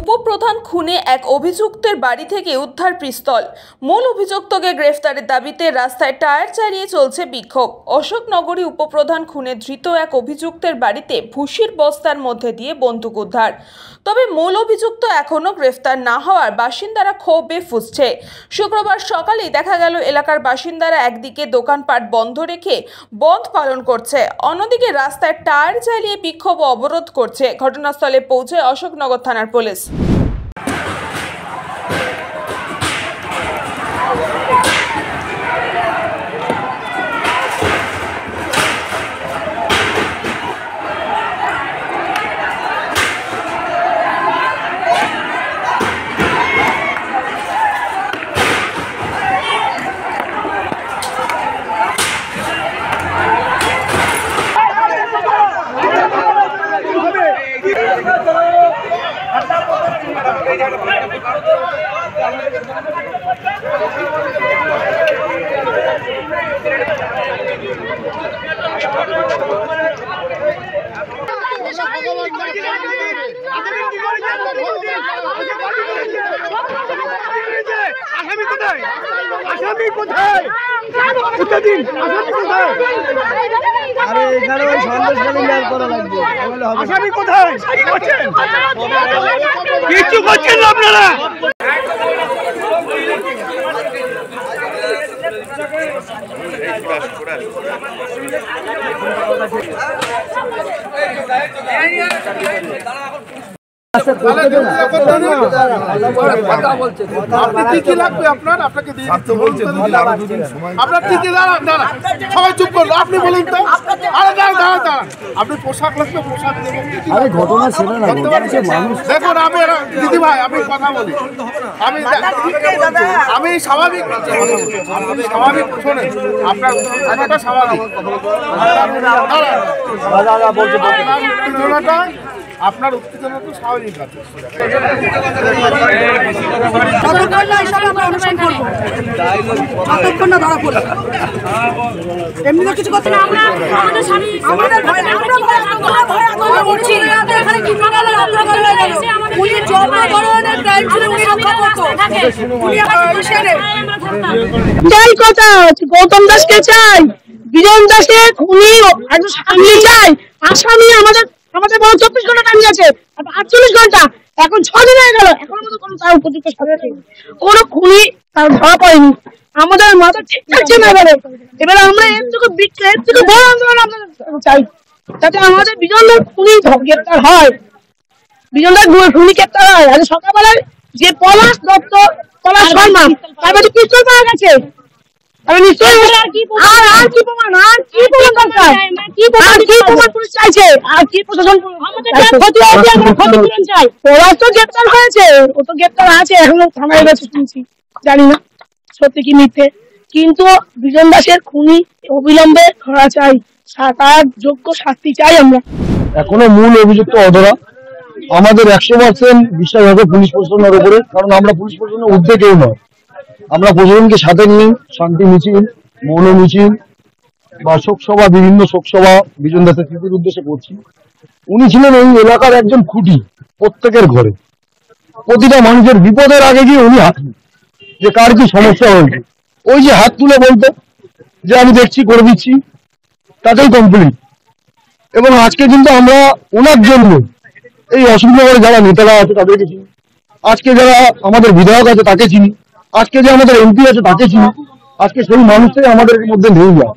উপপ্রধান খুনে এক অভিযুক্তের বাড়ি থেকে উদ্ধার পিস্তল। মূল অভিযুক্তকে গ্রেফতারের দাবিতে রাস্তায় টায়ার চালিয়ে চলছে বিক্ষোভ। অশোকনগরী উপপ্রধান খুনে ধৃত এক অভিযুক্তের বাড়িতে ভুসির বস্তার মধ্যে দিয়ে বন্দুক উদ্ধার। তবে মূল অভিযুক্ত এখনও গ্রেফতার না হওয়ার বাসিন্দারা ক্ষোভে ফুঁসছে। শুক্রবার সকালেই দেখা গেল এলাকার বাসিন্দারা একদিকে দোকানপাট বন্ধ রেখে বন্ধ পালন করছে, অন্যদিকে রাস্তায় টায়ার চালিয়ে বিক্ষোভ অবরোধ করছে। ঘটনাস্থলে পৌঁছে অশোকনগর থানার পুলিশ। আসামি কোথায়? কিছু করছেন না আপনারা? আপনি কি কি লাগবে আপনার? আপনাকে দিয়ে দিতে বলছেন আপনার কি কি দাঁড়ান দাঁড়ান সবাই চুপ করলো। আপনি বলুন তো। আরে দাঁড়ান দাঁড়ান দাঁড়ান আপনি পোশাক লাগবে পোশাক দেবো। আরে ঘটনা ছিল না, দেখুন আমি দিদি ভাই আমি কথা বলি, আমি স্বাভাবিক স্বাভাবিক শোনেন আপনার কথাটা স্বাভাবিক। আপনার উত্তেজনা তো স্বাভাবিক আছে। এমনি কিছু করতে না আমরা আমাদের স্বামী আমাদের ভয় আমরা ভয় আন্দোলন করছি এখানে কি মাগালে আন্দোলন করে গেছে আমাদের উনি জব ধরনের ক্রাইম ছিল উনি রক্ষা করতে উনি আমাদের পুলিশে চাই কথা গৌতম দাসকে চাই, বিজন দাসের উনি একজন সামনে চাই। আসামি আমাদের 24 ঘন্টা টাইম গেছে, 48 ঘন্টা, এখন 6 দিন হয়ে গেল, এখনো মতো কোনো তার উপযুক্ত সাজা নেই, কোনো খুনি তার ধরা পড়েনি। আমাদের মাথা ঠিক থাকছে না। এবারে আমরা এর থেকে বড় আন্দোলন আমরা চাই, যাতে আমাদের বিজনদার খুনি গ্রেপ্তার হয়, বিজনদার খুনি গ্রেপ্তার হয়। আজ সকালবেলায় যে পলাশ দত্ত পলাশ শর্মা তার কাছে পিস্তল পাওয়া গেছে, আমি নিশ্চয়ই আর কি প্রমাণ দরকার, কি প্রমাণ পুলিশ চাইছে, আর কি প্রশাসন ক্ষতিপূরণ চাই। ওরা তো গ্রেপ্তার হয়েছে, ও তো গ্রেপ্তার আছে, এখনো থানায় গেছে শুনছি, জানি না সত্যি কি মিথ্যে, কিন্তু বিজন দাসের খুনি অবিলম্বে ধরা চাই, তার যোগ্য শাস্তি চাই আমরা। এখনো মূল অভিযুক্ত অধরা। আমাদের 100% বিশ্বাস হবে পুলিশ প্রশাসনের উপরে, কারণ আমরা পুলিশ প্রশাসনের ঊর্ধ্বে কেউ নয়। আমরা প্রশাসনকে সাথে নিয়ে শান্তি মিছিল, মৌন মিছিল বা শোকসভা, বিভিন্ন শোকসভা বিজন দাসের স্মৃতির উদ্দেশ্যে করছি। উনি ছিলেন এই এলাকার একজন খুঁটি, প্রত্যেকের ঘরে প্রতিটা মানুষের বিপদের আগে গিয়ে উনি হাত যে কার কি সমস্যা হয়েছে, ওই যে হাত তুলে বলতো যে আমি দেখছি করে দিচ্ছি, তাতেই কমপ্লিট। এবং আজকে কিন্তু আমরা ওনার জন্য এই অশোকনগরে যারা নেতারা আছে তাদেরকে চিনি, আজকে যারা আমাদের বিধায়ক আছে তাকে চিনি, আজকে যে আমাদের এমপি আছে তাকে চিনি, আজকে সেই মানুষটাই আমাদের মধ্যে নেই যায়।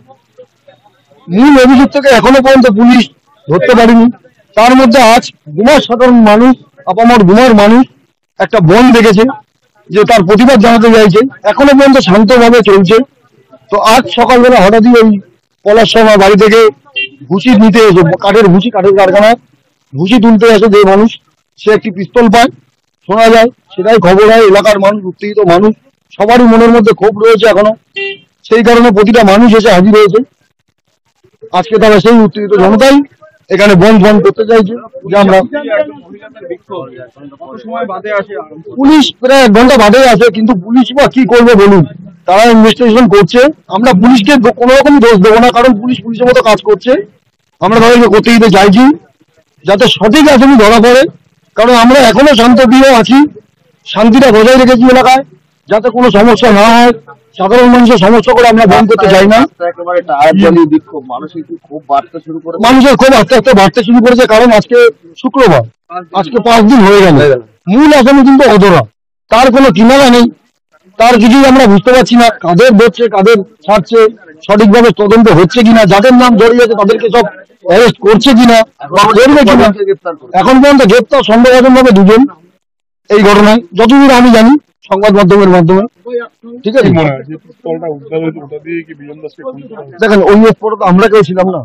মূল অভিযুক্তকে এখনো পর্যন্ত পুলিশ ধরতে পারেনি। তার মধ্যে আজ গুমার সাধারণ মানুষ, আপামর গুমার মানুষ একটা বন দেখেছে যে তার প্রতিবাদ জানাতে চাইছে, এখনো পর্যন্ত শান্তভাবে চলছে। তো আজ সকালবেলা হঠাৎই ওই পলাশ শর্মার বাড়ি থেকে ভুসি নিতে এসে, কাঠের কারখানায় ভুসি তুলতে আসে যে মানুষ, সে একটি পিস্তল পায়, শোনা যায়, সেটাই খবর হয়। এলাকার মানুষ, উত্তেজিত মানুষ, সবারই মনের মধ্যে ক্ষোভ রয়েছে এখনো, সেই কারণে প্রতিটা মানুষ এসে হাজির হয়েছে। আজকে তারা সেই উত্তেজিত জনতাই এখানে বন্ধ করতে চাইছে যে আমরা পুলিশ প্রায় 1 ঘন্টা বাদে আসে, কিন্তু পুলিশ বা কি করবে বলুন, তারা ইনভেস্টিগেশন করছে। আমরা পুলিশকে কোনো রকম দোষ দেবো না, কারণ পুলিশ পুলিশের মতো কাজ করছে। আমরা তাদেরকে করতে দিতে চাইছি যাতে সঠিক আসামি ধরা পড়ে, কারণ আমরা এখনো শান্তপ্রিয় আছি, শান্তিটা বজায় রেখেছি এলাকায়, যাতে কোনো সমস্যা না হয়। সাধারণ মানুষের সমস্যা করে আমরা বন্ধ করতে চাই না। মানুষের খুব আস্তে আস্তে বাড়তে শুরু করেছে, কারণ আজকে শুক্রবার, আজকে 5 দিন হয়ে গেল। মূল আসামি কিন্তু অধরা, তার কোনো কিনারা নেই, তার কিছুই আমরা বুঝতে পারছি না। কাদের ধরছে, কাদের ছাড়ছে, সঠিকভাবে তদন্ত হচ্ছে কিনা, যাদের নাম জড়িয়ে আছে তাদেরকে সব অ্যারেস্ট করছে কিনা বা করবে কিনা। এখন পর্যন্ত গ্রেপ্তার সন্দেহভাজন 2 জন এই ঘটনায়, যতদূর আমি জানি সংবাদ মাধ্যমের মাধ্যমে। ঠিক আছে, দেখেন ওই স্পটে তো আমরা কেউ ছিলাম না।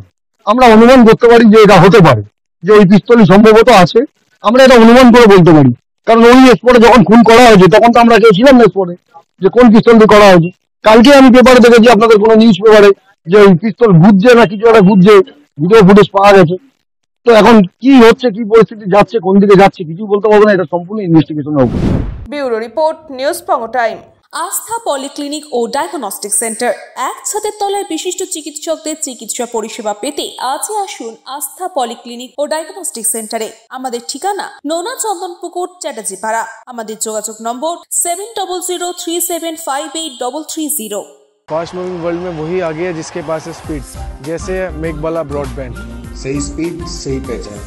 আমরা অনুমান করতে পারি যে এটা হতে পারে, যে ওই পিস্তলই সম্ভবত আছে। আমরা এটা অনুমান করে বলতে পারি, কারণ ওই স্পটে যখন খুন করা হয়েছে তখন তো আমরা কেউ ছিলাম না স্পটে, যে কোন পিস্তল দিয়ে করা হয়েছে। কালকে আমি পেপারে দেখেছি, আপনাদের কোনো নিউজ পেপারে, যে ওই পিস্তল ঘুরছে না কিছু একটা ঘুরছে, ভিডিও ফুটেজ পাওয়া গেছে। তো এখন কি হচ্ছে, কি পরিস্থিতি যাচ্ছে, কোন দিকে যাচ্ছে কিছু বলতে পারবো না, এটা সম্পূর্ণ ইনভেস্টিগেশনের উপর। ব্যুরো রিপোর্ট, নিউজ পঙ্গ টাইম। আস্থা পলিক্লিনিক ও ডায়াগনস্টিক সেন্টার, এক ছাদের তলায় বিশিষ্ট চিকিৎসকদের চিকিৎসা পরিষেবা পেতে আজই আসুন আস্থা পলিক্লিনিক ও ডায়াগনস্টিক সেন্টারে। আমাদের ঠিকানা নোনা চন্দনপুকুর, চ্যাটার্জিপাড়া। আমাদের যোগাযোগ নম্বর 7003758330। फास्ट मूविंग वर्ल्ड में वही आगे है जिसके पास है स्पीड, जैसे मेघबाला ब्रॉडबैंड। सही स्पीड सही पहचान।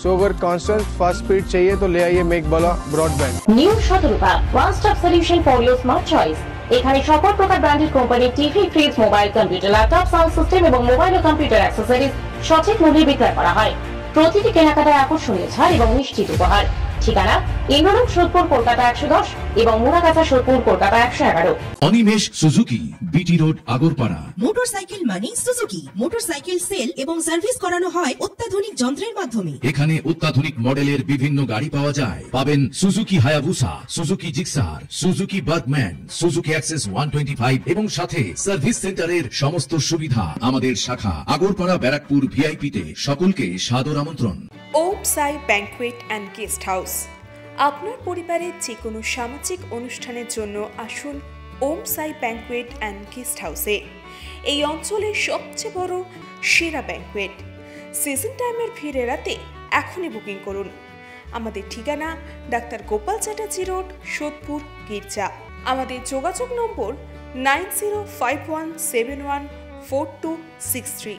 सो अगर कांस्टेंट फास्ट स्पीड चाहिए तो ले आइए Meghbala broadband. New Shatarupa one stop solution for your smart choice. এখানে সকল প্রকার ব্র্যান্ডেড কোম্পানির TV, fridge, mobile, computer, laptop, sound system এবং মোবাইল ও কম্পিউটার অ্যাক্সেসরিজ সঠিক মূল্যে বিক্রয় করা হয়। প্রতিটি কেনাকাটায় আকর্ষণীয় ছাড় এবং নিশ্চিত উপহার। ঠিকানা ইন্দ্রনগর, সোদপুর, কলকাতা 110 এবং Muragachha, Sodepur, Kolkata 111। Animesh Suzuki, BT road, Agarpara. Motorcycle মানে সুজুকি। মোটরসাইকেল সেল এবং সার্ভিস করানো হয় অত্যাধুনিক যন্ত্রের মাধ্যমে। এখানে অত্যাধুনিক মডেলের বিভিন্ন গাড়ি পাওয়া যায়। পাবেন Suzuki Hayabusa, Suzuki Gixxer, Suzuki Bergman, Suzuki access 125 এবং সাথে সার্ভিস সেন্টারের সমস্ত সুবিধা। আমাদের শাখা আগরপাড়া, ব্যারাকপুর ভিআইপি তে। সকলকে সাদর আমন্ত্রণ। ওম সাই ব্যাংকুয়েট অ্যান্ড গেস্ট হাউস। আপনার পরিবারের যে কোনো সামাজিক অনুষ্ঠানের জন্য আসুন ওম সাই ব্যাংকুয়েট অ্যান্ড গেস্ট হাউসে। এই অঞ্চলের সবচেয়ে বড় সেরা ব্যাংকুয়েট। সিজন টাইমের ভিড় এড়াতে এখনই বুকিং করুন। আমাদের ঠিকানা ডাক্তার গোপাল চ্যাটার্জি রোড, সোদপুর, গির্জা। আমাদের যোগাযোগ নম্বর 9051714263।